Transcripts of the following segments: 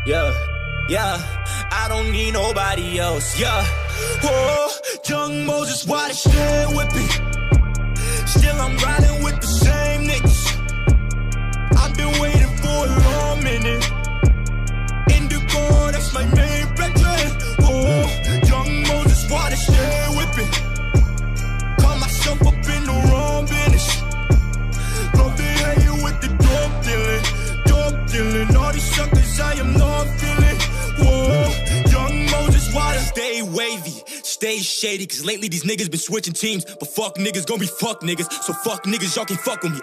Yeah, yeah, I don't need nobody else. Yeah, oh, young Moses, why they stay with me? Still I'm riding with the same niggas. I've been waiting for a long minute. Indigo, that's my main record. Oh, young Moses, why they stay with me? Caught myself up in the wrong business. Love they hanging with the dope dealing. All these suckers I am not feeling. Whoa, young Moses, why they stay wavy? Stay shady, cause lately these niggas been switching teams. But fuck niggas gon' be fuck niggas. So fuck niggas, y'all can fuck with me.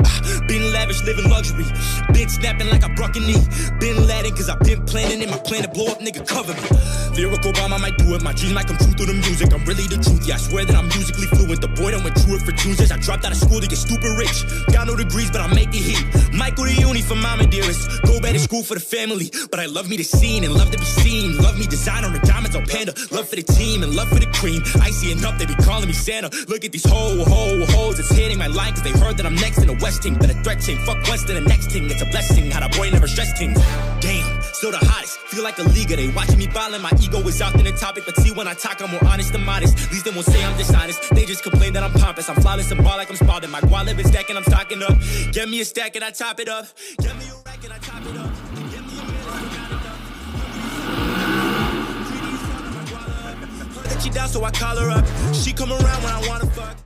Been lavish, living luxury. Been snapping like I broke a knee. Been Latin, cause I been planning in my plan to blow up, nigga, cover me. Lyrical bomb, I might do it. My dreams might come true through the music. I'm really the truth, yeah, I swear that I'm musically fluent. The boy done went through it for 2 years. I dropped out of school to get stupid rich. Got no degrees, but I make it heat. Might go to uni for mama dearest. Go back to school for the family. But I love me the scene and love to be seen. Love me designer and diamonds on panda. Love for the team and love for the cream. Icy enough, they be calling me Santa. Look at these hoes, it's hitting my line. Cause they heard that I'm next in the West team. But a threat team, fuck West to the next team. It's a blessing, how the boy never stressed things. Damn, still the hottest, feel like a leaguer. They watching me ballin', my ego is out in the topic. But see when I talk, I'm more honest than modest. At least they won't say I'm dishonest. They just complain that I'm pompous. I'm flawless and ball like I'm spalding. My guala been stacking, I'm stocking up. Get me a stack and I top it up. Get me a rack and I top it up. Get me a minute and I got it up. That she down, so I call her up. She come around when I wanna fuck.